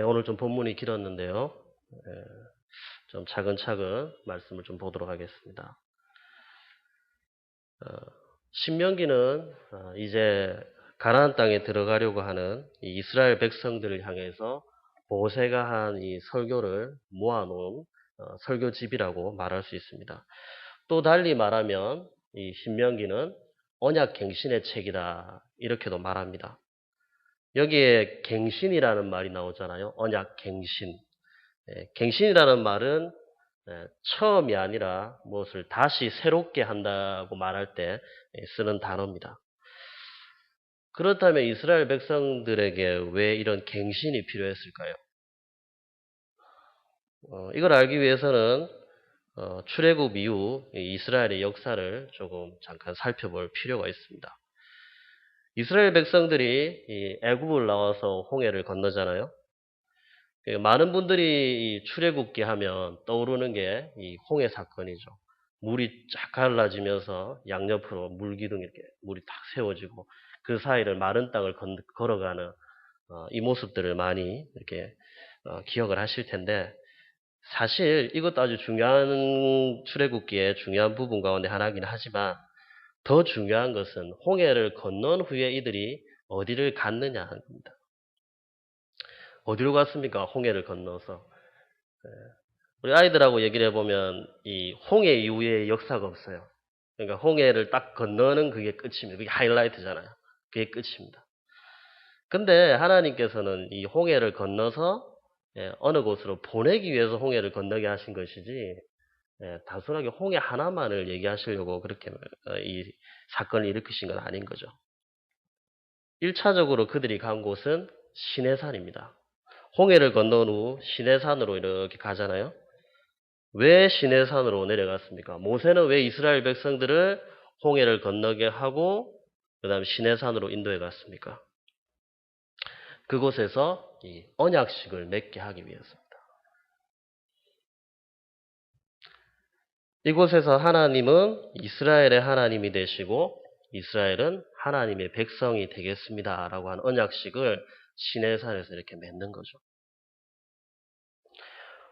오늘 좀 본문이 길었는데요. 좀 차근차근 말씀을 좀 보도록 하겠습니다. 신명기는 이제 가나안 땅에 들어가려고 하는 이 이스라엘 백성들을 향해서 모세가 한 이 설교를 모아놓은 설교집이라고 말할 수 있습니다. 또 달리 말하면 이 신명기는 언약 갱신의 책이다 이렇게도 말합니다. 여기에 갱신이라는 말이 나오잖아요. 언약 갱신. 갱신이라는 말은 처음이 아니라 무엇을 다시 새롭게 한다고 말할 때 쓰는 단어입니다. 그렇다면 이스라엘 백성들에게 왜 이런 갱신이 필요했을까요? 이걸 알기 위해서는 출애굽 이후 이스라엘의 역사를 조금 잠깐 살펴볼 필요가 있습니다. 이스라엘 백성들이 애굽을 나와서 홍해를 건너잖아요. 많은 분들이 출애굽기 하면 떠오르는 게 이 홍해 사건이죠. 물이 쫙 갈라지면서 양옆으로 물기둥 이렇게 물이 탁 세워지고 그 사이를 마른 땅을 걸어가는 이 모습들을 많이 이렇게 기억을 하실 텐데 사실 이것도 아주 중요한 출애굽기의 중요한 부분 가운데 하나이긴 하지만 더 중요한 것은 홍해를 건넌 후에 이들이 어디를 갔느냐 하는 겁니다. 어디로 갔습니까? 홍해를 건너서. 우리 아이들하고 얘기를 해보면 이 홍해 이후에 역사가 없어요. 그러니까 홍해를 딱 건너는 그게 끝입니다. 그게 하이라이트잖아요. 그게 끝입니다. 근데 하나님께서는 이 홍해를 건너서 어느 곳으로 보내기 위해서 홍해를 건너게 하신 것이지 단순하게 홍해 하나만을 얘기하시려고 그렇게 이 사건을 일으키신 건 아닌 거죠. 1차적으로 그들이 간 곳은 시내산입니다. 홍해를 건넌 후 시내산으로 이렇게 가잖아요. 왜 시내산으로 내려갔습니까? 모세는 왜 이스라엘 백성들을 홍해를 건너게 하고 그 다음 시내산으로 인도해 갔습니까? 그곳에서 이 언약식을 맺게 하기 위해서입니다. 이곳에서 하나님은 이스라엘의 하나님이 되시고 이스라엘은 하나님의 백성이 되겠습니다. 라고 하는 언약식을 시내산에서 이렇게 맺는 거죠.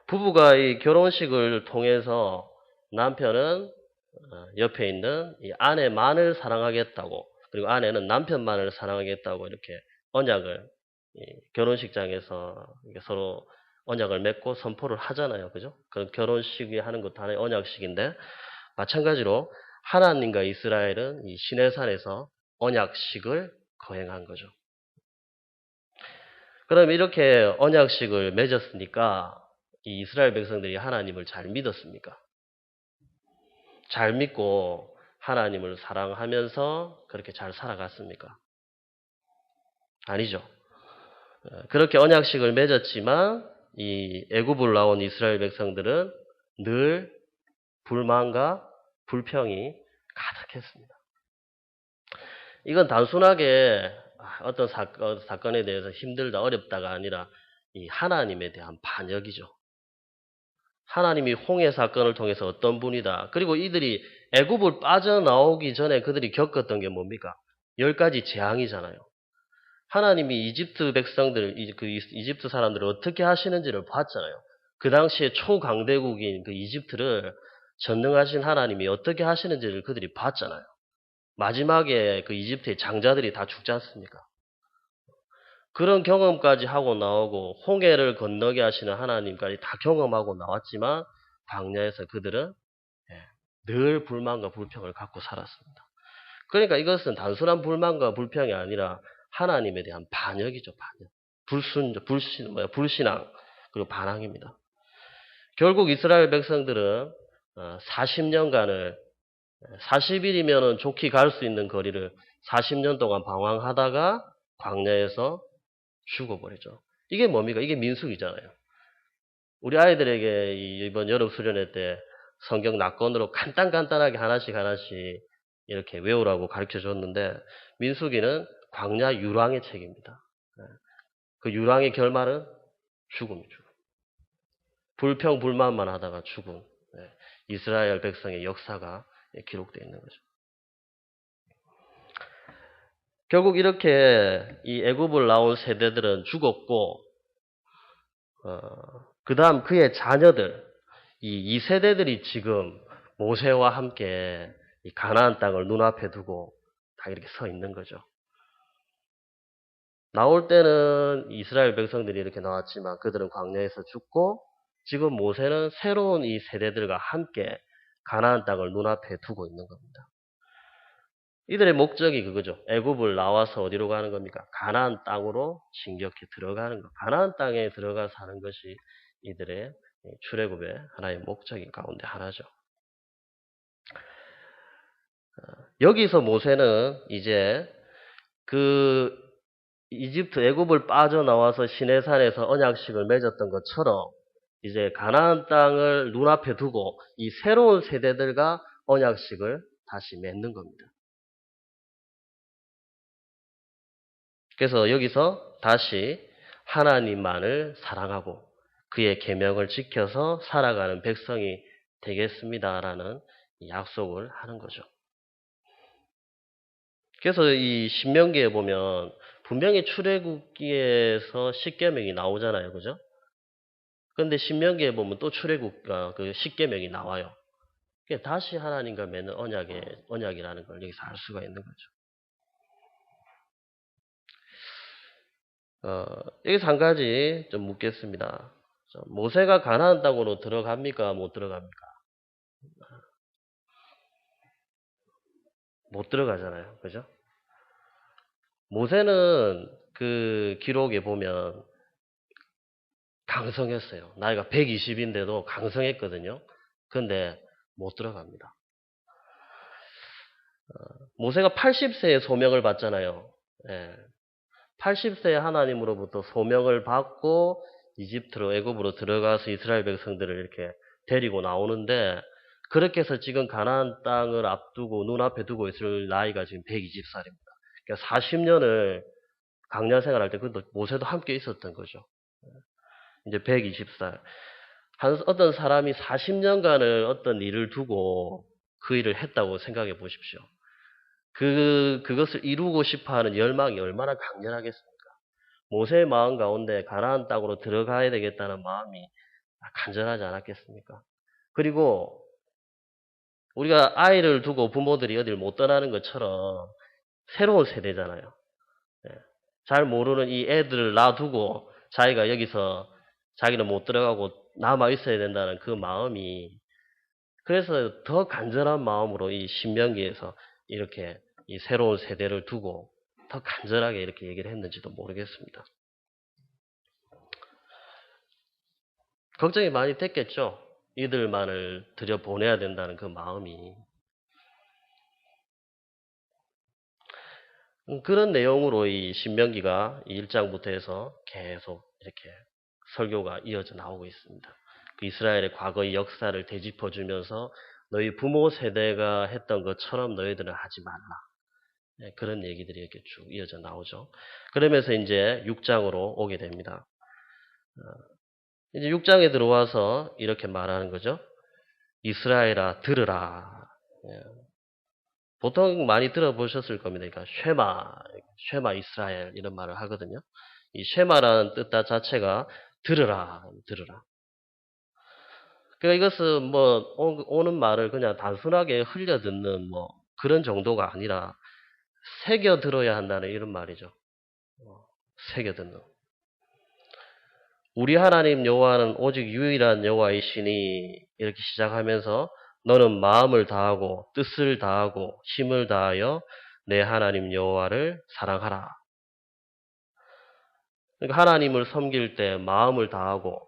부부가 이 결혼식을 통해서 남편은 옆에 있는 이 아내만을 사랑하겠다고 그리고 아내는 남편만을 사랑하겠다고 이렇게 언약을 결혼식장에서 서로 언약을 맺고 선포를 하잖아요. 그죠? 그런 결혼식이 하는 것도 하나의 언약식인데 마찬가지로 하나님과 이스라엘은 이 시내산에서 언약식을 거행한 거죠. 그럼 이렇게 언약식을 맺었으니까 이 이스라엘 백성들이 하나님을 잘 믿었습니까? 잘 믿고 하나님을 사랑하면서 그렇게 잘 살아갔습니까? 아니죠. 그렇게 언약식을 맺었지만 이 애굽을 나온 이스라엘 백성들은 늘 불만과 불평이 가득했습니다. 이건 단순하게 어떤 사건에 대해서 힘들다 어렵다가 아니라 이 하나님에 대한 반역이죠. 하나님이 홍해 사건을 통해서 어떤 분이다. 그리고 이들이 애굽을 빠져나오기 전에 그들이 겪었던 게 뭡니까? 10가지 재앙이잖아요. 하나님이 이집트 백성들, 이집트 사람들을 어떻게 하시는지를 봤잖아요. 그 당시에 초강대국인 그 이집트를 전능하신 하나님이 어떻게 하시는지를 그들이 봤잖아요. 마지막에 그 이집트의 장자들이 다 죽지 않습니까? 그런 경험까지 하고 나오고 홍해를 건너게 하시는 하나님까지 다 경험하고 나왔지만 광야에서 그들은 늘 불만과 불평을 갖고 살았습니다. 그러니까 이것은 단순한 불만과 불평이 아니라 하나님에 대한 반역이죠, 반역. 불신앙, 그리고 반항입니다. 결국 이스라엘 백성들은 40년간을 40일이면 좋게 갈 수 있는 거리를 40년 동안 방황하다가 광야에서 죽어버리죠. 이게 뭡니까? 이게 민수기잖아요. 우리 아이들에게 이번 여름 수련회 때 성경 낙권으로 간단하게 하나씩 이렇게 외우라고 가르쳐 줬는데 민수기는 광야 유랑의 책입니다. 그 유랑의 결말은 죽음이죠. 불평 불만만 하다가 죽음. 이스라엘 백성의 역사가 기록되어 있는 거죠. 결국 이렇게 이 애굽을 나온 세대들은 죽었고 그 다음 그의 자녀들, 이 세대들이 지금 모세와 함께 이 가나안 땅을 눈앞에 두고 다 이렇게 서 있는 거죠. 나올 때는 이스라엘 백성들이 이렇게 나왔지만 그들은 광야에서 죽고 지금 모세는 새로운 이 세대들과 함께 가나안 땅을 눈앞에 두고 있는 겁니다. 이들의 목적이 그거죠. 애굽을 나와서 어디로 가는 겁니까? 가나안 땅으로 진격해 들어가는 것. 가나안 땅에 들어가 사는 것이 이들의 출애굽의 하나의 목적인 가운데 하나죠. 여기서 모세는 이제 그 이집트 애굽을 빠져나와서 시내산에서 언약식을 맺었던 것처럼 이제 가나안 땅을 눈앞에 두고 이 새로운 세대들과 언약식을 다시 맺는 겁니다. 그래서 여기서 다시 하나님만을 사랑하고 그의 계명을 지켜서 살아가는 백성이 되겠습니다라는 약속을 하는 거죠. 그래서 이 신명기에 보면 분명히 출애굽기에서 십계명이 나오잖아요, 그죠? 그런데 신명기에 보면 또 출애굽과 그 십계명이 나와요. 다시 하나님과 맺는 언약이라는 걸 여기서 알 수가 있는 거죠. 여기서 한 가지 좀 묻겠습니다. 모세가 가나안 땅으로 들어갑니까? 못 들어갑니까? 못 들어가잖아요. 그죠? 모세는 그 기록에 보면 강성했어요. 나이가 120인데도 강성했거든요. 근데 못 들어갑니다. 모세가 80세에 소명을 받잖아요. 예. 80세에 하나님으로부터 소명을 받고 이집트로 애굽으로 들어가서 이스라엘 백성들을 이렇게 데리고 나오는데 그렇게 해서 지금 가나안 땅을 앞두고 눈앞에 두고 있을 나이가 지금 120살입니다. 그러니까 40년을 광야 생활할 때 그것도 모세도 함께 있었던 거죠. 이제 120살. 어떤 사람이 40년간을 어떤 일을 두고 그 일을 했다고 생각해 보십시오. 그것을 이루고 싶어 하는 열망이 얼마나 강렬하겠습니까? 모세의 마음 가운데 가나안 땅으로 들어가야 되겠다는 마음이 간절하지 않았겠습니까? 그리고 우리가 아이를 두고 부모들이 어딜 못 떠나는 것처럼 새로운 세대잖아요. 예. 잘 모르는 이 애들을 놔두고 자기가 여기서 자기는 못 들어가고 남아 있어야 된다는 그 마음이 그래서 더 간절한 마음으로 이 신명기에서 이렇게 이 새로운 세대를 두고 더 간절하게 이렇게 얘기를 했는지도 모르겠습니다. 걱정이 많이 됐겠죠. 이들만을 들여보내야 된다는 그 마음이. 그런 내용으로 이 신명기가 1장부터 해서 계속 이렇게 설교가 이어져 나오고 있습니다. 그 이스라엘의 과거의 역사를 되짚어주면서 너희 부모 세대가 했던 것처럼 너희들은 하지 말라. 네, 그런 얘기들이 이렇게 쭉 이어져 나오죠. 그러면서 이제 6장으로 오게 됩니다. 이제 6장에 들어와서 이렇게 말하는 거죠. 이스라엘아 들으라. 예. 보통 많이 들어보셨을 겁니다. 그러니까 쉐마 이스라엘 이런 말을 하거든요. 이 쉐마라는 뜻 자체가 들으라. 그러니까 이것은 뭐 오는 말을 그냥 단순하게 흘려 듣는 뭐 그런 정도가 아니라 새겨 들어야 한다는 이런 말이죠. 새겨 듣는. 우리 하나님 여호와는 오직 유일한 여호와이시니 이렇게 시작하면서 너는 마음을 다하고 뜻을 다하고 힘을 다하여 내 하나님 여호와를 사랑하라. 그러니까 하나님을 섬길 때 마음을 다하고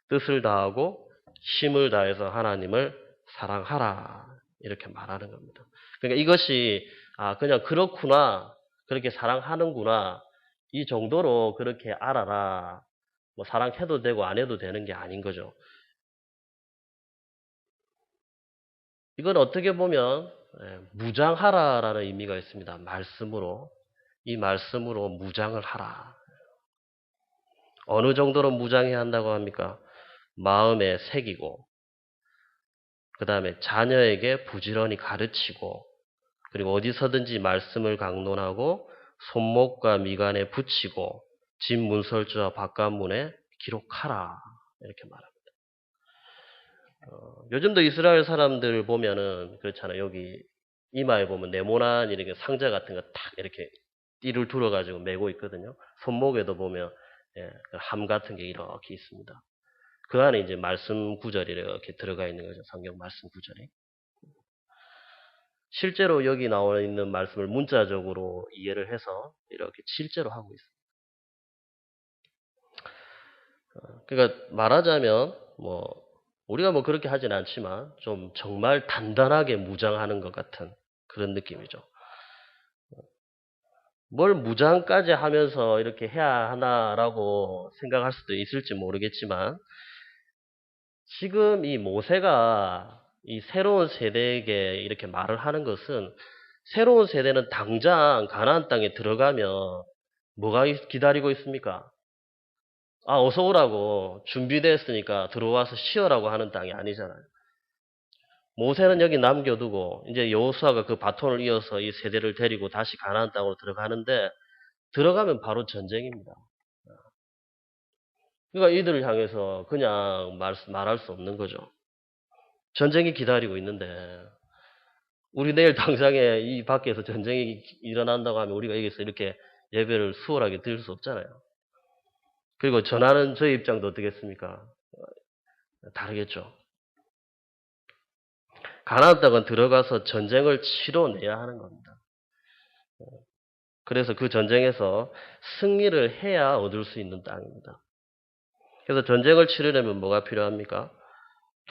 뜻을 다하고 힘을 다해서 하나님을 사랑하라. 이렇게 말하는 겁니다. 그러니까 이것이 그냥 그렇구나. 그렇게 사랑하는구나. 이 정도로 그렇게 알아라. 뭐 사랑해도 되고 안 해도 되는 게 아닌 거죠. 이건 어떻게 보면 무장하라라는 의미가 있습니다. 말씀으로. 이 말씀으로 무장을 하라. 어느 정도로 무장해야 한다고 합니까? 마음에 새기고 그 다음에 자녀에게 부지런히 가르치고 그리고 어디서든지 말씀을 강론하고 손목과 미간에 붙이고 집 문설주와 바깥문에 기록하라 이렇게 말합니다. 요즘도 이스라엘 사람들 보면은 그렇잖아요. 여기 이마에 보면 네모난 이렇게 상자 같은 거 탁 이렇게 띠를 둘러가지고 메고 있거든요. 손목에도 보면 함 같은 게 이렇게 있습니다. 그 안에 이제 말씀 구절이 이렇게 들어가 있는 거죠. 성경 말씀 구절이. 실제로 여기 나와 있는 말씀을 문자적으로 이해를 해서 이렇게 실제로 하고 있습니다. 그러니까 말하자면 우리가 그렇게 하진 않지만 좀 정말 단단하게 무장하는 것 같은 그런 느낌이죠. 뭘 무장까지 하면서 이렇게 해야 하나라고 생각할 수도 있을지 모르겠지만 지금 이 모세가 이 새로운 세대에게 이렇게 말을 하는 것은 새로운 세대는 당장 가나안 땅에 들어가면 뭐가 기다리고 있습니까? 어서 오라고 준비됐으니까 들어와서 쉬어라고 하는 땅이 아니잖아요. 모세는 여기 남겨두고 이제 여호수아가 그 바톤을 이어서 이 세대를 데리고 다시 가나안 땅으로 들어가는데 들어가면 바로 전쟁입니다. 그러니까 이들을 향해서 그냥 말할 수 없는 거죠. 전쟁이 기다리고 있는데 우리 내일 당장에 이 밖에서 전쟁이 일어난다고 하면 우리가 여기서 이렇게 예배를 수월하게 드릴 수 없잖아요. 그리고 전하는 저희 입장도 어떻겠습니까? 다르겠죠. 가나안 땅은 들어가서 전쟁을 치러내야 하는 겁니다. 그래서 그 전쟁에서 승리를 해야 얻을 수 있는 땅입니다. 그래서 전쟁을 치르려면 뭐가 필요합니까?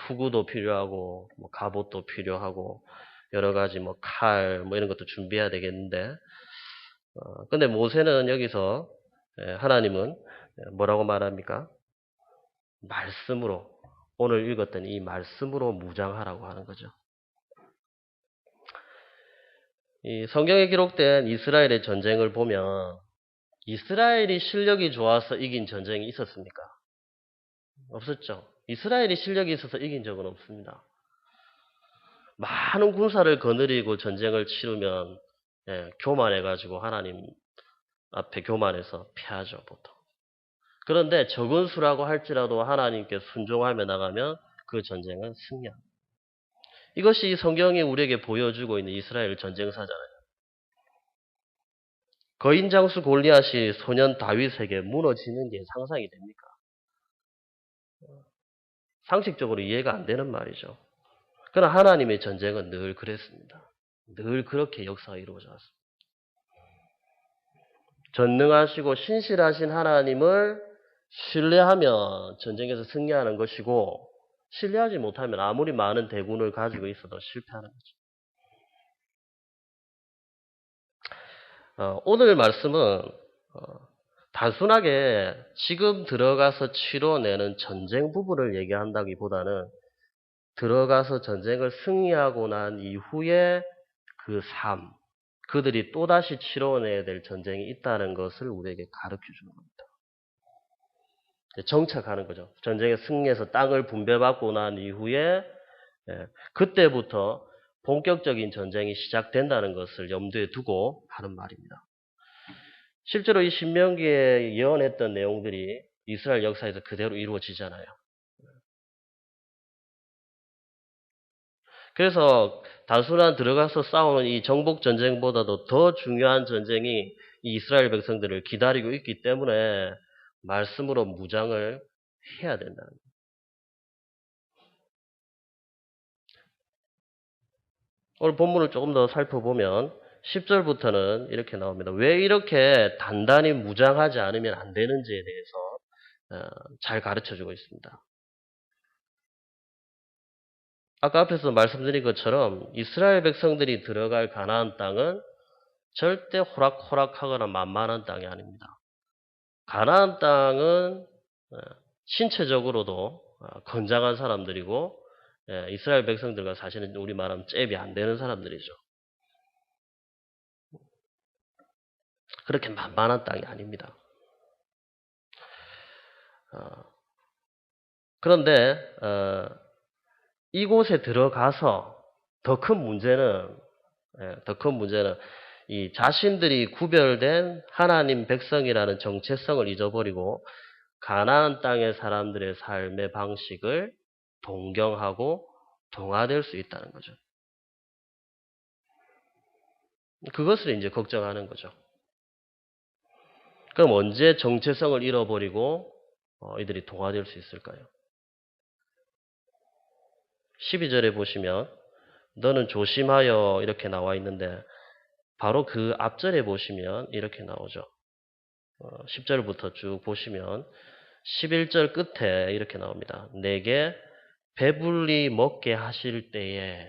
투구도 필요하고 갑옷도 필요하고 여러 가지 칼 이런 것도 준비해야 되겠는데 근데 모세는 여기서 하나님은 뭐라고 말합니까? 말씀으로 오늘 읽었던 이 말씀으로 무장하라고 하는 거죠. 이 성경에 기록된 이스라엘의 전쟁을 보면 이스라엘이 실력이 좋아서 이긴 전쟁이 있었습니까? 없었죠. 이스라엘이 실력이 있어서 이긴 적은 없습니다. 많은 군사를 거느리고 전쟁을 치르면 교만해가지고 하나님 앞에 교만해서 패하죠, 보통. 그런데 적은 수라고 할지라도 하나님께 순종하며 나가면 그 전쟁은 승리합니다. 이것이 성경이 우리에게 보여주고 있는 이스라엘 전쟁사잖아요. 거인 장수 골리앗이 소년 다윗에게 무너지는 게 상상이 됩니까? 상식적으로 이해가 안 되는 말이죠. 그러나 하나님의 전쟁은 늘 그랬습니다. 늘 그렇게 역사가 이루어져 왔습니다. 전능하시고 신실하신 하나님을 신뢰하면 전쟁에서 승리하는 것이고 신뢰하지 못하면 아무리 많은 대군을 가지고 있어도 실패하는 거죠. 오늘 말씀은 단순하게 지금 들어가서 치러내는 전쟁 부분을 얘기한다기보다는 들어가서 전쟁을 승리하고 난 이후에 그 삶, 그들이 또다시 치러내야 될 전쟁이 있다는 것을 우리에게 가르쳐 주는 겁니다. 정착하는 거죠. 전쟁에 승리해서 땅을 분배받고 난 이후에 그때부터 본격적인 전쟁이 시작된다는 것을 염두에 두고 하는 말입니다. 실제로 이 신명기에 예언했던 내용들이 이스라엘 역사에서 그대로 이루어지잖아요. 그래서 단순한 들어가서 싸우는 이 정복 전쟁보다도 더 중요한 전쟁이 이 이스라엘 백성들을 기다리고 있기 때문에 말씀으로 무장을 해야 된다는 거예요. 오늘 본문을 조금 더 살펴보면 10절부터는 이렇게 나옵니다. 왜 이렇게 단단히 무장하지 않으면 안 되는지에 대해서 잘 가르쳐주고 있습니다. 아까 앞에서 말씀드린 것처럼 이스라엘 백성들이 들어갈 가나안 땅은 절대 호락호락하거나 만만한 땅이 아닙니다. 가나안 땅은 신체적으로도 건장한 사람들이고 이스라엘 백성들과 사실은 우리 말하면 잽이 안 되는 사람들이죠. 그렇게 만만한 땅이 아닙니다. 그런데 이곳에 들어가서 더 큰 문제는 이 자신들이 구별된 하나님 백성이라는 정체성을 잊어버리고 가나안 땅의 사람들의 삶의 방식을 동경하고 동화될 수 있다는 거죠. 그것을 이제 걱정하는 거죠. 그럼 언제 정체성을 잃어버리고 이들이 동화될 수 있을까요? 12절에 보시면 너는 조심하여 이렇게 나와 있는데 바로 그 앞절에 보시면 이렇게 나오죠. 10절부터 쭉 보시면 11절 끝에 이렇게 나옵니다. 내게 배불리 먹게 하실 때에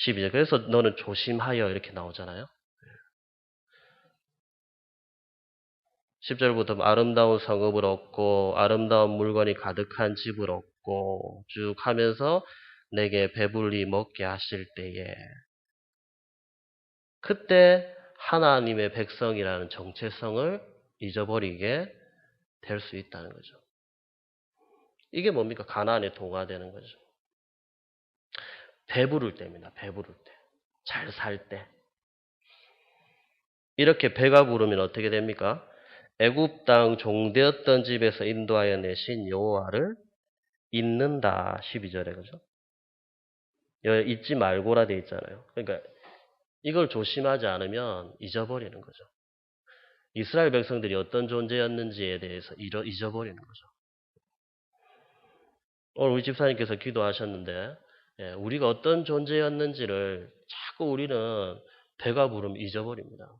12절 그래서 너는 조심하여 이렇게 나오잖아요. 10절부터 아름다운 성읍을 얻고 아름다운 물건이 가득한 집을 얻고 쭉 하면서 내게 배불리 먹게 하실 때에 그때 하나님의 백성이라는 정체성을 잊어버리게 될 수 있다는 거죠. 이게 뭡니까? 가나안에 동화되는 거죠. 배부를 때입니다. 배부를 때. 잘 살 때. 이렇게 배가 부르면 어떻게 됩니까? 애굽 땅 종되었던 집에서 인도하여 내신 여호와를 잊는다. 12절에 그죠? 잊지 말고라 돼 있잖아요. 그러니까 이걸 조심하지 않으면 잊어버리는 거죠. 이스라엘 백성들이 어떤 존재였는지에 대해서 잊어버리는 거죠. 오늘 우리 집사님께서 기도하셨는데 우리가 어떤 존재였는지를 자꾸 우리는 배가 부르면 잊어버립니다.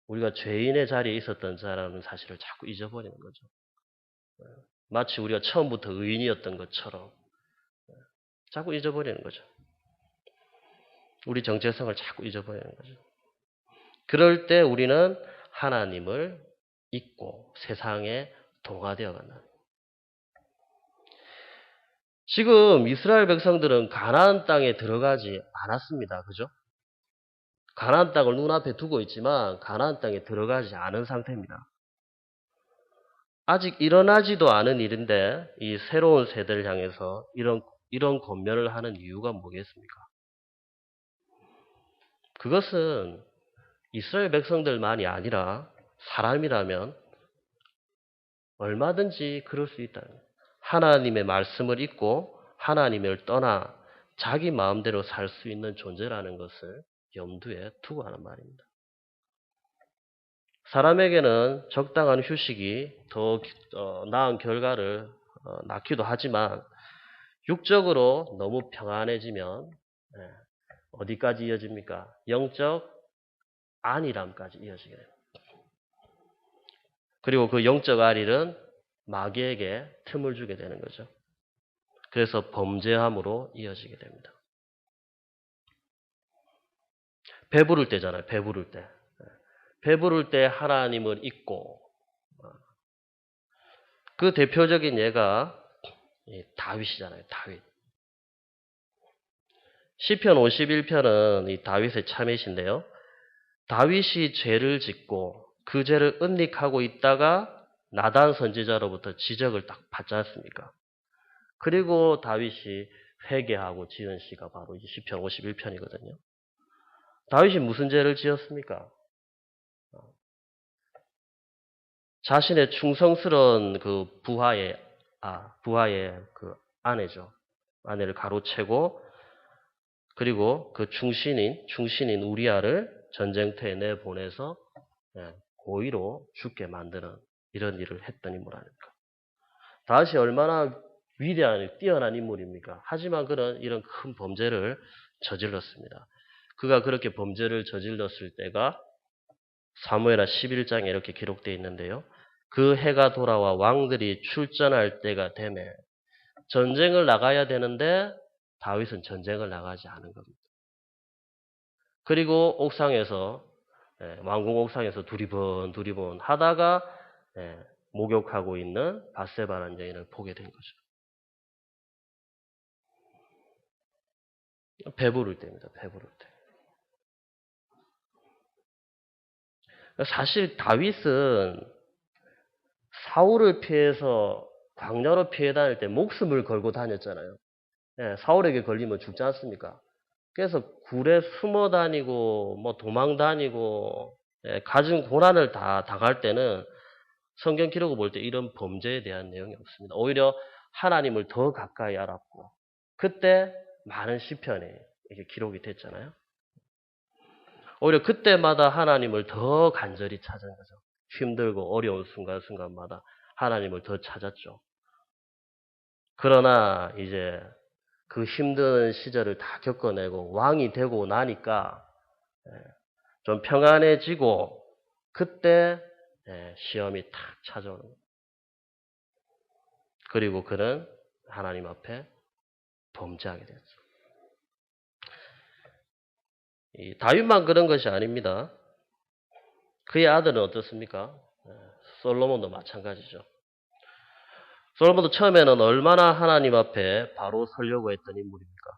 우리가 죄인의 자리에 있었던 자라는 사실을 자꾸 잊어버리는 거죠. 마치 우리가 처음부터 의인이었던 것처럼 자꾸 잊어버리는 거죠. 우리 정체성을 자꾸 잊어버리는 거죠. 그럴 때 우리는 하나님을 잊고 세상에 동화되어 간다. 지금 이스라엘 백성들은 가나안 땅에 들어가지 않았습니다. 그죠? 가나안 땅을 눈앞에 두고 있지만 가나안 땅에 들어가지 않은 상태입니다. 아직 일어나지도 않은 일인데 이 새로운 세대를 향해서 이런 권면을 하는 이유가 뭐겠습니까? 그것은 이스라엘 백성들만이 아니라 사람이라면 얼마든지 그럴 수 있다. 하나님의 말씀을 잊고 하나님을 떠나 자기 마음대로 살 수 있는 존재라는 것을 염두에 두고 하는 말입니다. 사람에게는 적당한 휴식이 더 나은 결과를 낳기도 하지만 육적으로 너무 평안해지면 어디까지 이어집니까? 영적 안일함까지 이어지게 됩니다. 그리고 그 영적 안일은 마귀에게 틈을 주게 되는 거죠. 그래서 범죄함으로 이어지게 됩니다. 배부를 때잖아요. 배부를 때. 배부를 때 하나님을 잊고 그 대표적인 예가 다윗이잖아요. 다윗. 시편 51편은 이 다윗의 참회신데요. 다윗이 죄를 짓고 그 죄를 은닉하고 있다가 나단 선지자로부터 지적을 딱 받지 않습니까? 그리고 다윗이 회개하고 지은 시가 바로 이 시편 51편이거든요. 다윗이 무슨 죄를 지었습니까? 자신의 충성스러운 그 부하의 그 아내죠. 아내를 가로채고 그리고 그 충신인 우리아를 전쟁터에 내보내서 고의로 죽게 만드는 이런 일을 했던 인물 아닙니까? 다윗이 얼마나 위대한 뛰어난 인물입니까? 하지만 그는 이런 큰 범죄를 저질렀습니다. 그가 그렇게 범죄를 저질렀을 때가 사무엘하 11장에 이렇게 기록되어 있는데요. 그 해가 돌아와 왕들이 출전할 때가 되매 전쟁을 나가야 되는데 다윗은 전쟁을 나가지 않은 겁니다. 그리고 옥상에서 왕궁 옥상에서 두리번 하다가 목욕하고 있는 밧세바라는 여인을 보게 된 거죠. 배부를 때입니다. 배부를 때. 사실 다윗은 사울을 피해서 광야로 피해 다닐 때 목숨을 걸고 다녔잖아요. 사울에게 걸리면 죽지 않습니까? 그래서 굴에 숨어 다니고 뭐 도망 다니고 가진 고난을 다 당할 때는 성경 기록을 볼 때 이런 범죄에 대한 내용이 없습니다. 오히려 하나님을 더 가까이 알았고 그때 많은 시편이 이게 기록이 됐잖아요. 오히려 그때마다 하나님을 더 간절히 찾은 거죠. 힘들고 어려운 순간순간마다 하나님을 더 찾았죠. 그러나 이제 그 힘든 시절을 다 겪어내고 왕이 되고 나니까 좀 평안해지고 그때 시험이 탁 찾아오는 거예요. 그리고 그는 하나님 앞에 범죄하게 됐죠. 이 다윗만 그런 것이 아닙니다. 그의 아들은 어떻습니까? 솔로몬도 마찬가지죠. 솔로몬도 처음에는 얼마나 하나님 앞에 바로 서려고 했던 인물입니까?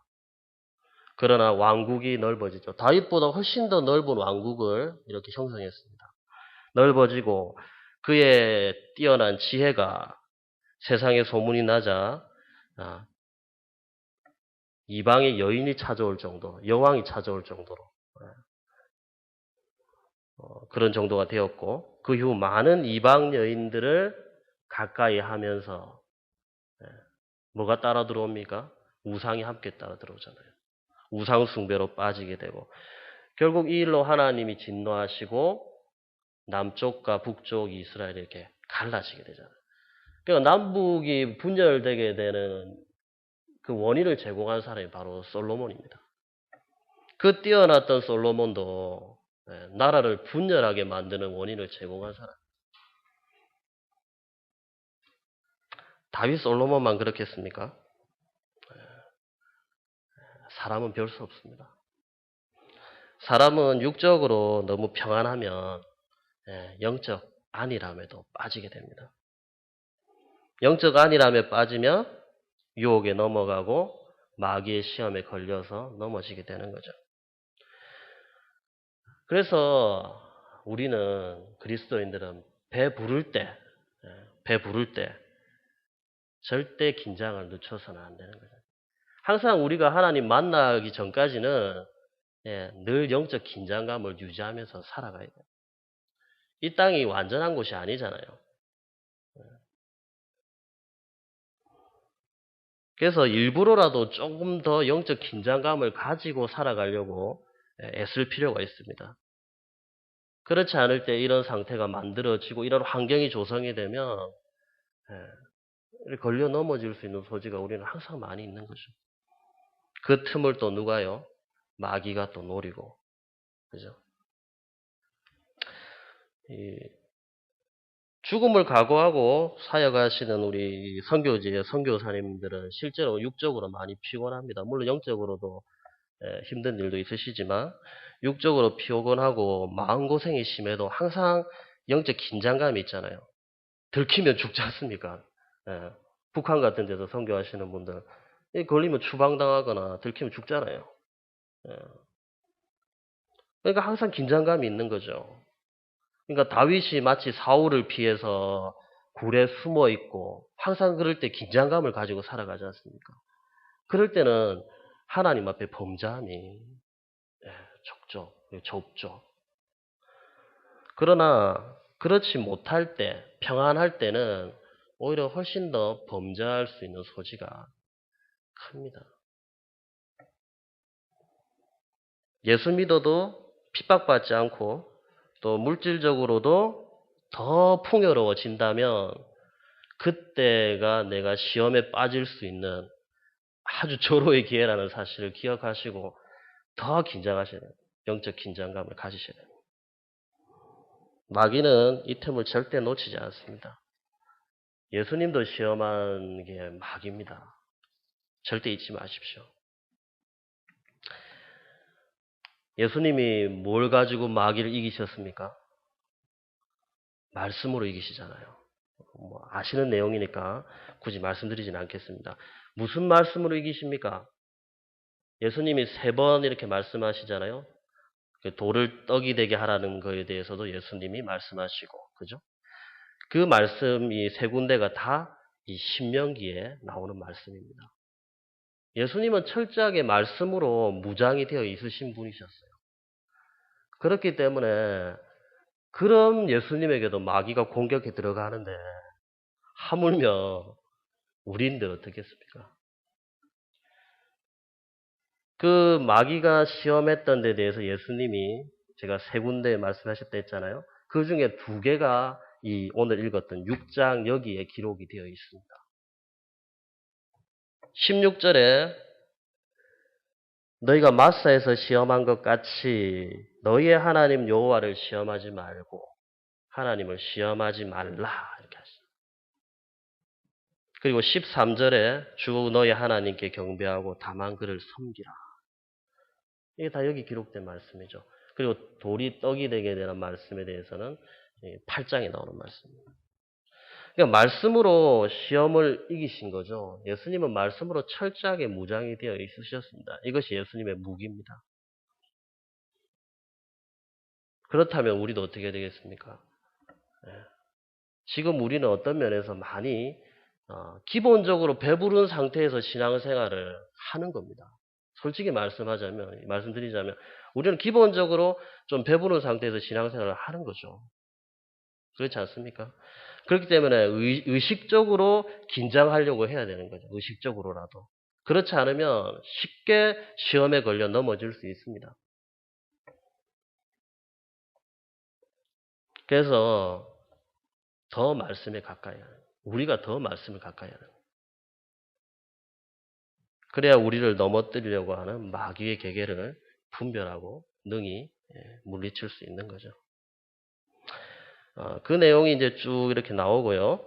그러나 왕국이 넓어지죠. 다윗보다 훨씬 더 넓은 왕국을 이렇게 형성했습니다. 넓어지고 그의 뛰어난 지혜가 세상에 소문이 나자 이방의 여인이 찾아올 정도, 여왕이 찾아올 정도로 그런 정도가 되었고 그 이후 많은 이방 여인들을 가까이 하면서 뭐가 따라 들어옵니까? 우상이 함께 따라 들어오잖아요. 우상 숭배로 빠지게 되고 결국 이 일로 하나님이 진노하시고 남쪽과 북쪽 이스라엘이 이렇게 갈라지게 되잖아요. 그러니까 남북이 분열되게 되는 그 원인을 제공한 사람이 바로 솔로몬입니다. 그 뛰어났던 솔로몬도 나라를 분열하게 만드는 원인을 제공한 사람. 다윗 솔로몬만 그렇겠습니까? 사람은 별 수 없습니다. 사람은 육적으로 너무 평안하면 영적 안일함에도 빠지게 됩니다. 영적 안일함에 빠지면 유혹에 넘어가고 마귀의 시험에 걸려서 넘어지게 되는 거죠. 그래서 우리는 그리스도인들은 배 부를 때 절대 긴장을 늦춰서는 안 되는 거죠. 항상 우리가 하나님 만나기 전까지는 늘 영적 긴장감을 유지하면서 살아가야 돼요. 이 땅이 완전한 곳이 아니잖아요. 그래서 일부러라도 조금 더 영적 긴장감을 가지고 살아가려고 애쓸 필요가 있습니다. 그렇지 않을 때 이런 상태가 만들어지고 이런 환경이 조성이 되면 걸려 넘어질 수 있는 소지가 우리는 항상 많이 있는 거죠. 그 틈을 또 누가요? 마귀가 또 노리고, 그죠? 죽음을 각오하고 사역하시는 우리 선교지의 선교사님들은 실제로 육적으로 많이 피곤합니다. 물론 영적으로도 힘든 일도 있으시지만 육적으로 피곤하고 마음고생이 심해도 항상 영적 긴장감이 있잖아요. 들키면 죽지 않습니까? 북한 같은 데서 선교하시는 분들 걸리면 추방당하거나 들키면 죽잖아요. 그러니까 항상 긴장감이 있는 거죠. 그러니까 다윗이 마치 사울을 피해서 굴에 숨어 있고 항상 그럴 때 긴장감을 가지고 살아가지 않습니까? 그럴 때는 하나님 앞에 범죄함이 적죠. 좁죠. 그러나 그렇지 못할 때, 평안할 때는 오히려 훨씬 더 범죄할 수 있는 소지가 큽니다. 예수 믿어도 핍박받지 않고 또 물질적으로도 더 풍요로워진다면 그때가 내가 시험에 빠질 수 있는 아주 절호의 기회라는 사실을 기억하시고 더 긴장하셔야 돼요. 영적 긴장감을 가지셔야 돼요. 마귀는 이 틈을 절대 놓치지 않습니다. 예수님도 시험한 게 마귀입니다. 절대 잊지 마십시오. 예수님이 뭘 가지고 마귀를 이기셨습니까? 말씀으로 이기시잖아요. 아시는 내용이니까 굳이 말씀드리지는 않겠습니다. 무슨 말씀으로 이기십니까? 예수님이 3번 이렇게 말씀하시잖아요. 돌을 떡이 되게 하라는 거에 대해서도 예수님이 말씀하시고, 그죠? 그 말씀이 3군데가 다 이 신명기에 나오는 말씀입니다. 예수님은 철저하게 말씀으로 무장이 되어 있으신 분이셨어요. 그렇기 때문에 그럼 예수님에게도 마귀가 공격해 들어가는데 하물며 우리인데 어떻겠습니까? 그 마귀가 시험했던 데 대해서 예수님이 제가 세 군데 말씀하셨다 했잖아요. 그 중에 두 개가 이 오늘 읽었던 6장 여기에 기록이 되어 있습니다. 16절에 너희가 마사에서 시험한 것 같이 너희의 하나님 여호와를 시험하지 말고 하나님을 시험하지 말라 이렇게 하시죠. 그리고 13절에 주 너희 하나님께 경배하고 다만 그를 섬기라. 이게 다 여기 기록된 말씀이죠. 그리고 돌이 떡이 되게 되는 말씀에 대해서는 8장에 나오는 말씀입니다. 그러니까 말씀으로 시험을 이기신 거죠. 예수님은 말씀으로 철저하게 무장이 되어 있으셨습니다. 이것이 예수님의 무기입니다. 그렇다면 우리도 어떻게 되겠습니까? 지금 우리는 어떤 면에서 많이 기본적으로 배부른 상태에서 신앙생활을 하는 겁니다. 솔직히 말씀드리자면 우리는 기본적으로 좀 배부른 상태에서 신앙생활을 하는 거죠. 그렇지 않습니까? 그렇기 때문에 의식적으로 긴장하려고 해야 되는 거죠. 의식적으로라도. 그렇지 않으면 쉽게 시험에 걸려 넘어질 수 있습니다. 그래서 더 말씀에 가까이 하는 거예요. 우리가 더 말씀을 가까이 하는 거예요. 그래야 우리를 넘어뜨리려고 하는 마귀의 계계를 분별하고 능히 물리칠 수 있는 거죠. 그 내용이 이제 쭉 이렇게 나오고요.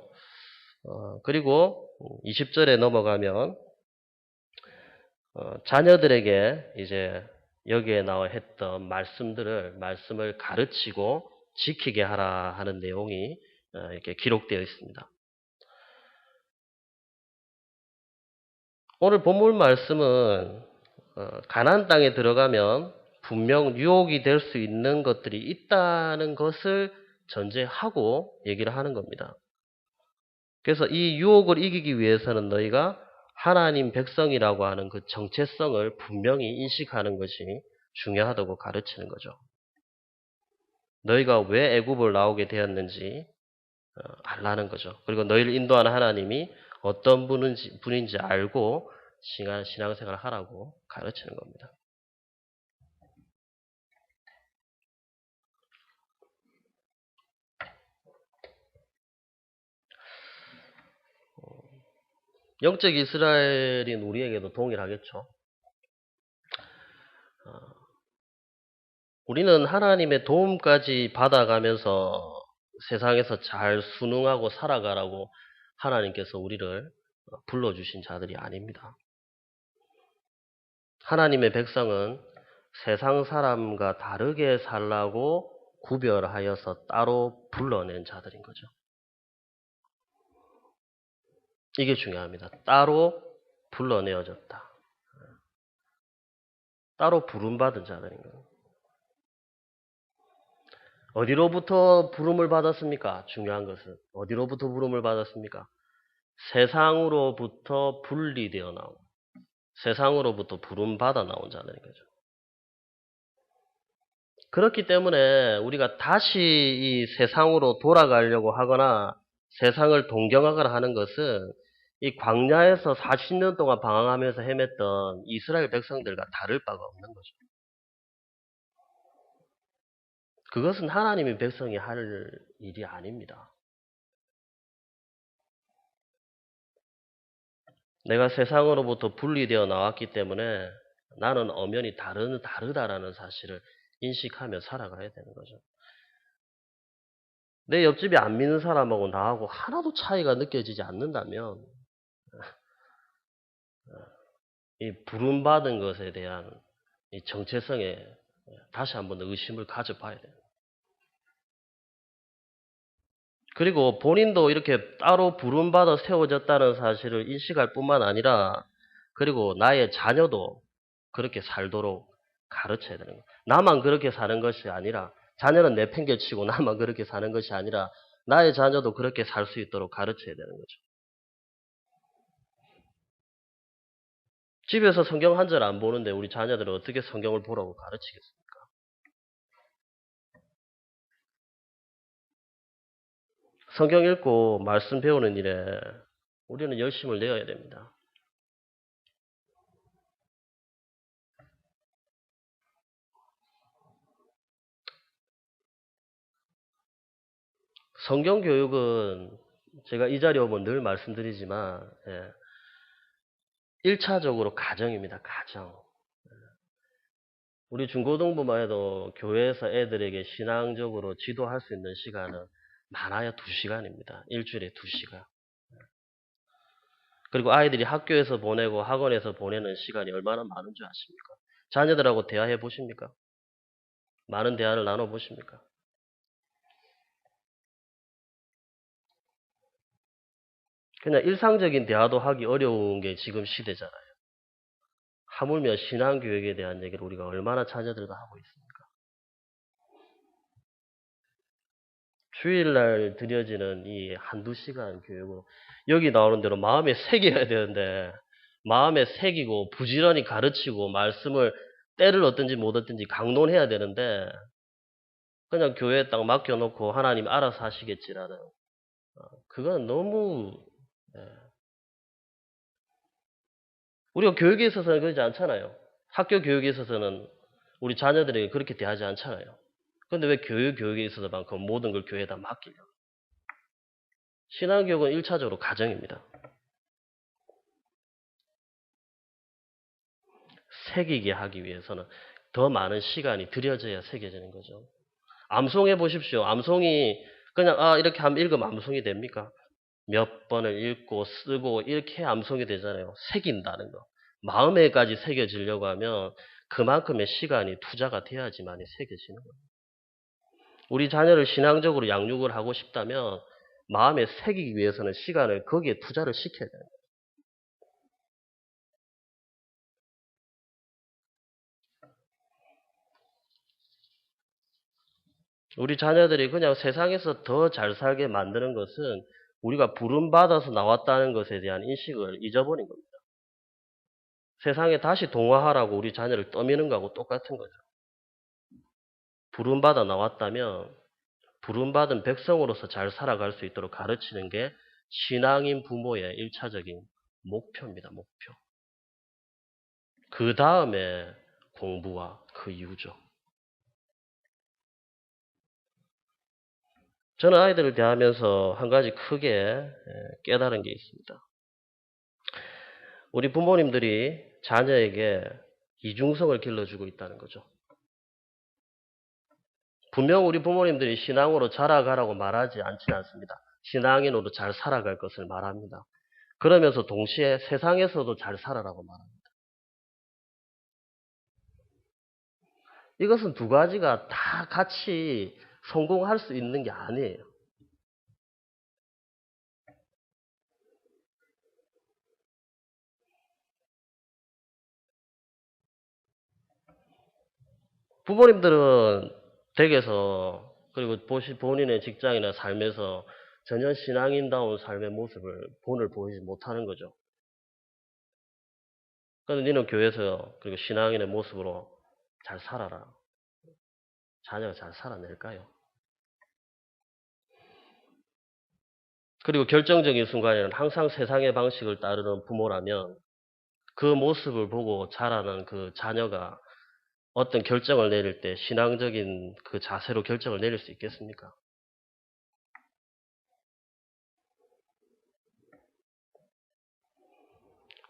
그리고 20절에 넘어가면 자녀들에게 이제 여기에 나와 했던 말씀을 가르치고 지키게 하라 하는 내용이 이렇게 기록되어 있습니다. 오늘 본문 말씀은 가나안 땅에 들어가면 분명 유혹이 될 수 있는 것들이 있다는 것을 전제하고 얘기를 하는 겁니다. 그래서 이 유혹을 이기기 위해서는 너희가 하나님 백성이라고 하는 그 정체성을 분명히 인식하는 것이 중요하다고 가르치는 거죠. 너희가 왜 애굽을 나오게 되었는지 알라는 거죠. 그리고 너희를 인도하는 하나님이 어떤 분인지 알고 신앙생활을 하라고 가르치는 겁니다. 영적 이스라엘인 우리에게도 동일하겠죠. 우리는 하나님의 도움까지 받아가면서 세상에서 잘 순응하고 살아가라고 하나님께서 우리를 불러주신 자들이 아닙니다. 하나님의 백성은 세상 사람과 다르게 살라고 구별하여서 따로 불러낸 자들인 거죠. 이게 중요합니다. 따로 불러내어졌다. 따로 부름받은 자들인 거예요. 어디로부터 부름을 받았습니까? 중요한 것은 어디로부터 부름을 받았습니까? 세상으로부터 분리되어 나온, 세상으로부터 부름받아 나온 자들인 거죠. 그렇기 때문에 우리가 다시 이 세상으로 돌아가려고 하거나 세상을 동경하거나 하는 것은 이 광야에서 40년 동안 방황하면서 헤맸던 이스라엘 백성들과 다를 바가 없는 거죠. 그것은 하나님의 백성이 할 일이 아닙니다. 내가 세상으로부터 분리되어 나왔기 때문에 나는 엄연히 다르다라는 사실을 인식하며 살아가야 되는 거죠. 내 옆집에 안 믿는 사람하고 나하고 하나도 차이가 느껴지지 않는다면 이 부름받은 것에 대한 이 정체성에 다시 한번 의심을 가져봐야 돼요. 그리고 본인도 이렇게 따로 부름받아 세워졌다는 사실을 인식할 뿐만 아니라 그리고 나의 자녀도 그렇게 살도록 가르쳐야 되는 거예요. 나만 그렇게 사는 것이 아니라 자녀는 내팽개치고 나만 그렇게 사는 것이 아니라 나의 자녀도 그렇게 살 수 있도록 가르쳐야 되는 거죠. 집에서 성경 한 절 안 보는데 우리 자녀들은 어떻게 성경을 보라고 가르치겠습니까? 성경 읽고 말씀 배우는 일에 우리는 열심을 내어야 됩니다. 성경 교육은 제가 이 자리에 오면 늘 말씀드리지만 1차적으로 가정입니다. 가정. 우리 중고등부만 해도 교회에서 애들에게 신앙적으로 지도할 수 있는 시간은 많아야 2시간입니다. 일주일에 2시간. 그리고 아이들이 학교에서 보내고 학원에서 보내는 시간이 얼마나 많은 줄 아십니까? 자녀들하고 대화해 보십니까? 많은 대화를 나눠 보십니까? 그냥 일상적인 대화도 하기 어려운 게 지금 시대잖아요. 하물며 신앙교육에 대한 얘기를 우리가 얼마나 자녀들과 하고 있습니까? 주일날 드려지는 이 한두 시간 교육으로 여기 나오는 대로 마음에 새겨야 되는데 마음에 새기고 부지런히 가르치고 말씀을 때를 얻든지 못 얻든지 강론해야 되는데 그냥 교회에 딱 맡겨놓고 하나님 알아서 하시겠지라는 그건 너무 우리가 교육에 있어서는 그러지 않잖아요. 학교 교육에 있어서는 우리 자녀들에게 그렇게 대하지 않잖아요. 그런데 왜 교육에 있어서만큼 모든 걸 교회에다 맡기려고? 신앙교육은 1차적으로 가정입니다. 새기게 하기 위해서는 더 많은 시간이 들여져야 새겨지는 거죠. 암송해 보십시오. 암송이 그냥 이렇게 하면 읽으면 암송이 됩니까? 몇 번을 읽고 쓰고 이렇게 암송이 되잖아요. 새긴다는 거. 마음에까지 새겨지려고 하면 그만큼의 시간이 투자가 돼야지만이 새겨지는 거예요. 우리 자녀를 신앙적으로 양육을 하고 싶다면 마음에 새기기 위해서는 시간을 거기에 투자를 시켜야 돼요. 우리 자녀들이 그냥 세상에서 더 잘 살게 만드는 것은 우리가 부름받아서 나왔다는 것에 대한 인식을 잊어버린 겁니다. 세상에 다시 동화하라고 우리 자녀를 떠미는 거하고 똑같은 거죠. 부름받아 나왔다면 부름받은 백성으로서 잘 살아갈 수 있도록 가르치는 게 신앙인 부모의 1차적인 목표입니다. 목표. 그 다음에 공부와 그 이후죠. 저는 아이들을 대하면서 한 가지 크게 깨달은 게 있습니다. 우리 부모님들이 자녀에게 이중성을 길러주고 있다는 거죠. 분명 우리 부모님들이 신앙으로 자라가라고 말하지 않지는 않습니다. 신앙인으로 잘 살아갈 것을 말합니다. 그러면서 동시에 세상에서도 잘 살아라고 말합니다. 이것은 두 가지가 다 같이 성공할 수 있는 게 아니에요. 부모님들은 댁에서 그리고 본인의 직장이나 삶에서 전혀 신앙인다운 삶의 모습을 본을 보이지 못하는 거죠. 그런데 너는 교회에서 그리고 신앙인의 모습으로 잘 살아라. 자녀가 잘 살아낼까요? 그리고 결정적인 순간에는 항상 세상의 방식을 따르는 부모라면 그 모습을 보고 자라는 그 자녀가 어떤 결정을 내릴 때 신앙적인 그 자세로 결정을 내릴 수 있겠습니까?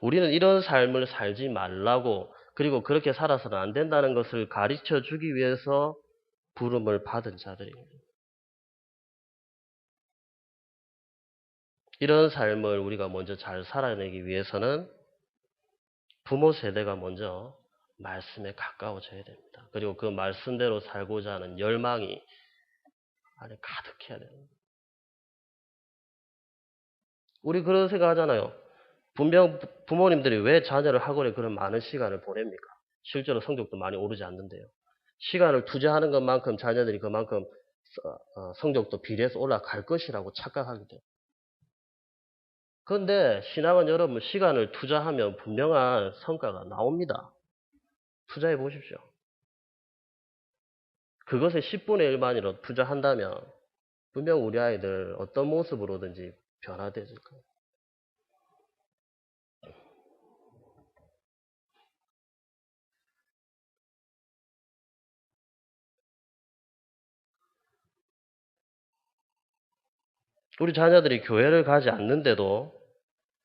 우리는 이런 삶을 살지 말라고 그리고 그렇게 살아서는 안 된다는 것을 가르쳐 주기 위해서 부름을 받은 자들입니다. 이런 삶을 우리가 먼저 잘 살아내기 위해서는 부모 세대가 먼저 말씀에 가까워져야 됩니다. 그리고 그 말씀대로 살고자 하는 열망이 안에 가득해야 됩니다. 우리 그런 생각 하잖아요. 분명 부모님들이 왜 자녀를 학원에 그런 많은 시간을 보냅니까? 실제로 성적도 많이 오르지 않는데요. 시간을 투자하는 것만큼 자녀들이 그만큼 성적도 비례해서 올라갈 것이라고 착각하게 돼요. 그런데 신앙은 여러분 시간을 투자하면 분명한 성과가 나옵니다. 투자해 보십시오. 그것에 10분의 1만이라도 투자한다면 분명 우리 아이들 어떤 모습으로든지 변화되질 거예요. 우리 자녀들이 교회를 가지 않는데도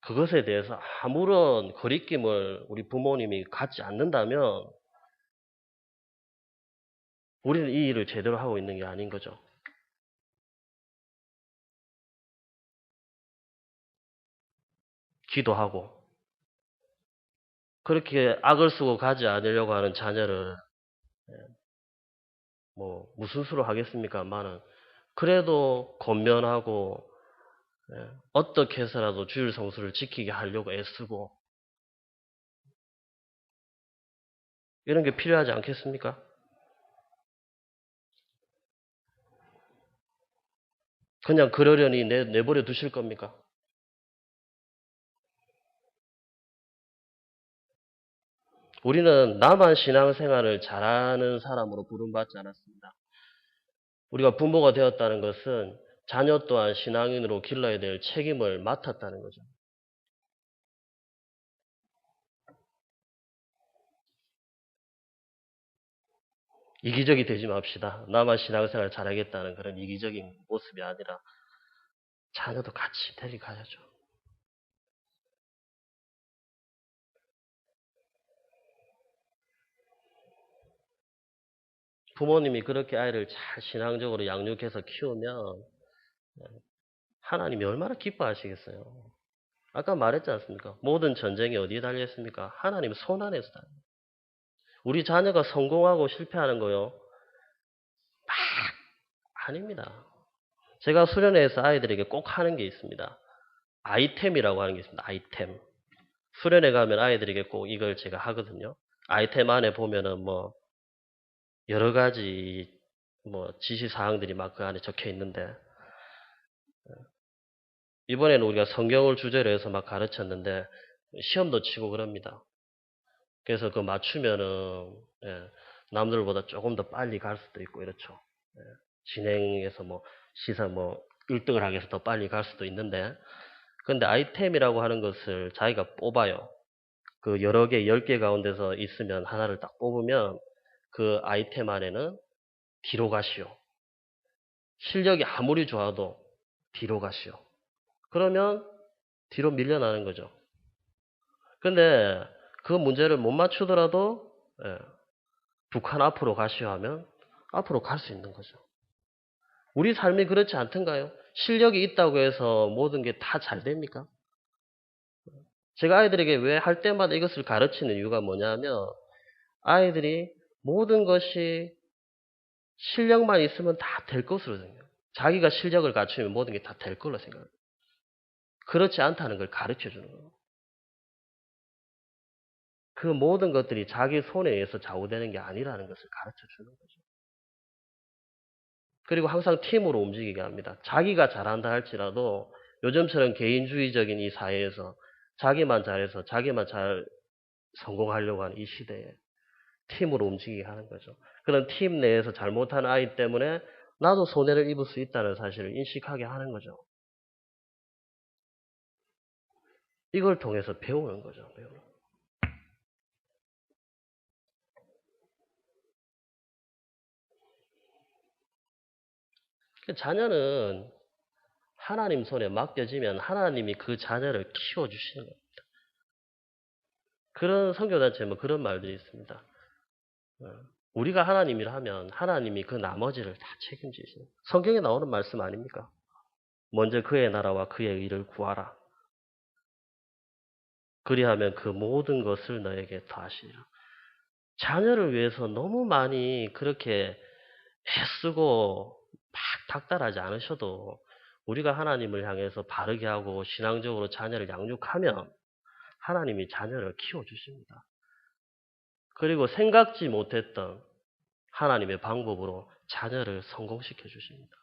그것에 대해서 아무런 거리낌을 우리 부모님이 갖지 않는다면 우리는 이 일을 제대로 하고 있는 게 아닌 거죠. 기도하고 그렇게 악을 쓰고 가지 않으려고 하는 자녀를 뭐 무슨 수로 하겠습니까만은 그래도 권면하고 어떻게 해서라도 주일 성수를 지키게 하려고 애쓰고 이런 게 필요하지 않겠습니까? 그냥 그러려니 내버려 두실 겁니까? 우리는 나만 신앙생활을 잘하는 사람으로 부름받지 않았습니다. 우리가 부모가 되었다는 것은 자녀 또한 신앙인으로 길러야 될 책임을 맡았다는 거죠. 이기적이 되지 맙시다. 나만 신앙생활 잘하겠다는 그런 이기적인 모습이 아니라 자녀도 같이 데려가야죠. 부모님이 그렇게 아이를 잘 신앙적으로 양육해서 키우면 하나님이 얼마나 기뻐하시겠어요. 아까 말했지 않습니까? 모든 전쟁이 어디에 달려 있습니까? 하나님 손 안에서 달려. 우리 자녀가 성공하고 실패하는 거요. 아닙니다. 제가 수련회에서 아이들에게 꼭 하는 게 있습니다. 아이템이라고 하는 게 있습니다. 아이템. 수련회 가면 아이들에게 꼭 이걸 제가 하거든요. 아이템 안에 보면은 뭐 여러 가지 뭐 지시 사항들이 막 그 안에 적혀 있는데 이번에는 우리가 성경을 주제로 해서 막 가르쳤는데 시험도 치고 그럽니다. 그래서 그 맞추면은 남들보다 조금 더 빨리 갈 수도 있고 이렇죠. 진행해서 뭐 시사 뭐 1등을 하기 위해서 더 빨리 갈 수도 있는데 근데 아이템이라고 하는 것을 자기가 뽑아요. 그 여러 개, 10개 가운데서 있으면 하나를 딱 뽑으면 그 아이템 안에는 뒤로 가시오. 실력이 아무리 좋아도 뒤로 가시오. 그러면 뒤로 밀려나는 거죠. 근데 그 문제를 못 맞추더라도 북한 앞으로 가시오 하면 앞으로 갈 수 있는 거죠. 우리 삶이 그렇지 않던가요? 실력이 있다고 해서 모든 게 다 잘 됩니까? 제가 아이들에게 왜 할 때마다 이것을 가르치는 이유가 뭐냐면 아이들이 모든 것이 실력만 있으면 다 될 것으로 생각해요. 자기가 실력을 갖추면 모든 게 다 될 걸로 생각해요. 그렇지 않다는 걸 가르쳐 주는 거예요. 그 모든 것들이 자기 손에 의해서 좌우되는 게 아니라는 것을 가르쳐 주는 거죠. 그리고 항상 팀으로 움직이게 합니다. 자기가 잘한다 할지라도 요즘처럼 개인주의적인 이 사회에서 자기만 잘해서 자기만 잘 성공하려고 하는 이 시대에 팀으로 움직이게 하는 거죠. 그런 팀 내에서 잘못하는 아이 때문에 나도 손해를 입을 수 있다는 사실을 인식하게 하는 거죠. 이걸 통해서 배우는 거죠. 배우는. 자녀는 하나님 손에 맡겨지면 하나님이 그 자녀를 키워주시는 거예요. 그런 선교단체에 뭐 그런 말들이 있습니다. 우리가 하나님이라 하면 하나님이 그 나머지를 다 책임지시는 성경에 나오는 말씀 아닙니까? 먼저 그의 나라와 그의 의를 구하라. 그리하면 그 모든 것을 너에게 더하시리라. 자녀를 위해서 너무 많이 그렇게 애쓰고 막 닥달하지 않으셔도 우리가 하나님을 향해서 바르게 하고 신앙적으로 자녀를 양육하면 하나님이 자녀를 키워주십니다. 그리고 생각지 못했던 하나님의 방법으로 자녀를 성공시켜 주십니다.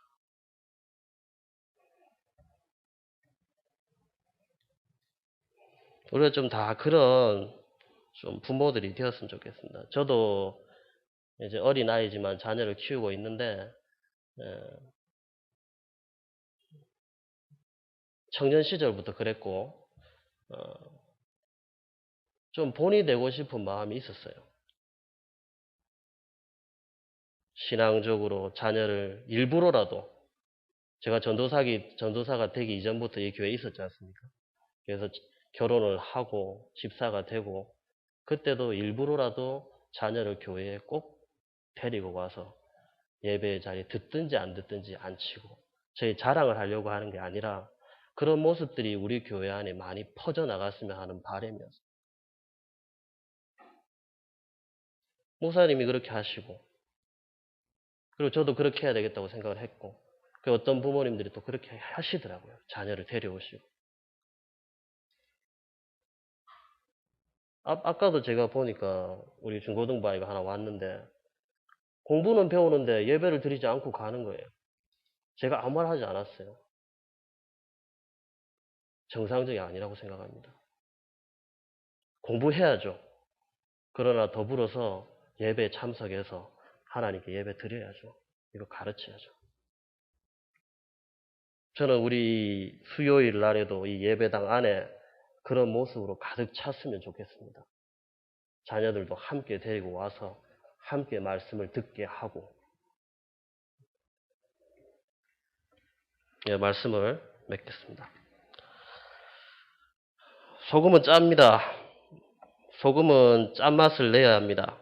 우리가 좀 다 그런 좀 부모들이 되었으면 좋겠습니다. 저도 이제 어린 아이지만 자녀를 키우고 있는데 청년 시절부터 그랬고 좀 본이 되고 싶은 마음이 있었어요. 신앙적으로 자녀를 일부러라도 제가 전도사가 되기 이전부터 이 교회에 있었지 않습니까? 그래서 결혼을 하고 집사가 되고 그때도 일부러라도 자녀를 교회에 꼭 데리고 와서 예배의 자리에 듣든지 안 듣든지 앉히고 저희 자랑을 하려고 하는 게 아니라 그런 모습들이 우리 교회 안에 많이 퍼져나갔으면 하는 바람이었어요. 목사님이 그렇게 하시고 그리고 저도 그렇게 해야 되겠다고 생각을 했고 그 어떤 부모님들이 또 그렇게 하시더라고요. 자녀를 데려오시고. 아까도 제가 보니까 우리 중고등부 아이가 하나 왔는데 공부는 배우는데 예배를 드리지 않고 가는 거예요. 제가 아무 말 하지 않았어요. 정상적이 아니라고 생각합니다. 공부해야죠. 그러나 더불어서 예배에 참석해서 하나님께 예배 드려야죠. 이거 가르쳐야죠. 저는 우리 수요일 날에도 이 예배당 안에 그런 모습으로 가득 찼으면 좋겠습니다. 자녀들도 함께 데리고 와서 함께 말씀을 듣게 하고 말씀을 맺겠습니다. 소금은 짭니다. 소금은 짠맛을 내야 합니다.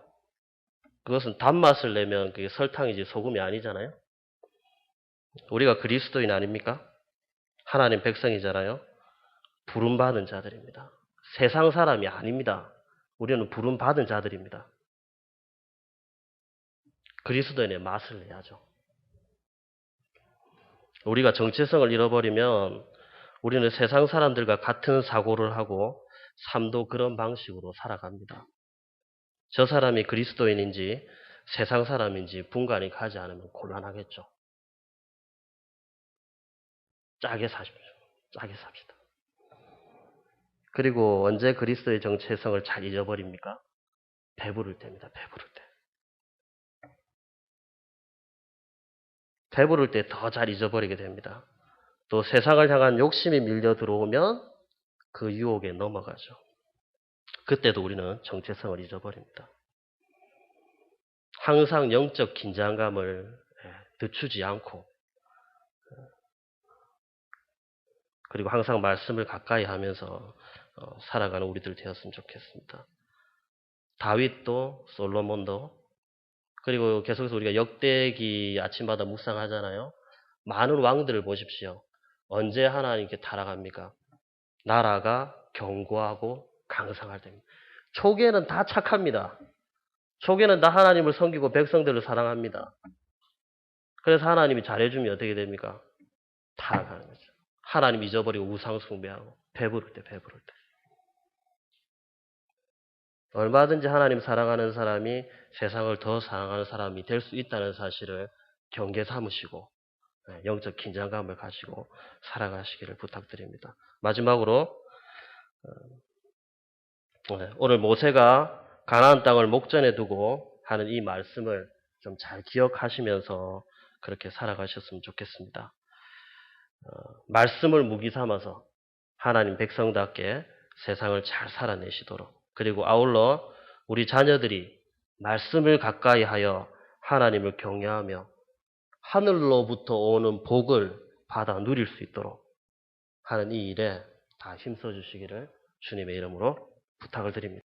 그것은 단맛을 내면 그게 설탕이지 소금이 아니잖아요. 우리가 그리스도인 아닙니까? 하나님 백성이잖아요. 부름받은 자들입니다. 세상 사람이 아닙니다. 우리는 부름받은 자들입니다. 그리스도인의 맛을 내야죠. 우리가 정체성을 잃어버리면 우리는 세상 사람들과 같은 사고를 하고 삶도 그런 방식으로 살아갑니다. 저 사람이 그리스도인인지 세상 사람인지 분간이 가지 않으면 곤란하겠죠. 짜게 사십시오. 짜게 삽시다. 그리고 언제 그리스도의 정체성을 잘 잊어버립니까? 배부를 때입니다. 배부를 때. 배부를 때 더 잘 잊어버리게 됩니다. 또 세상을 향한 욕심이 밀려 들어오면 그 유혹에 넘어가죠. 그때도 우리는 정체성을 잊어버립니다. 항상 영적 긴장감을 늦추지 않고 그리고 항상 말씀을 가까이 하면서 살아가는 우리들 되었으면 좋겠습니다. 다윗도 솔로몬도 그리고 계속해서 우리가 역대기 아침마다 묵상하잖아요. 많은 왕들을 보십시오. 언제 하나님께 타락합니까? 나라가 견고하고 강성할 때입니다. 초기에는 다 착합니다. 초기에는 다 하나님을 섬기고 백성들을 사랑합니다. 그래서 하나님이 잘해주면 어떻게 됩니까? 타락하는 거죠. 하나님 잊어버리고 우상 숭배하고 배부를 때. 얼마든지 하나님 사랑하는 사람이 세상을 더 사랑하는 사람이 될 수 있다는 사실을 경계 삼으시고 영적 긴장감을 가지고 살아가시기를 부탁드립니다. 마지막으로 오늘 모세가 가나안 땅을 목전에 두고 하는 이 말씀을 좀 잘 기억하시면서 그렇게 살아가셨으면 좋겠습니다. 말씀을 무기 삼아서 하나님 백성답게 세상을 잘 살아내시도록 그리고 아울러 우리 자녀들이 말씀을 가까이 하여 하나님을 경외하며 하늘로부터 오는 복을 받아 누릴 수 있도록 하는 이 일에 다 힘써 주시기를 주님의 이름으로 부탁을 드립니다.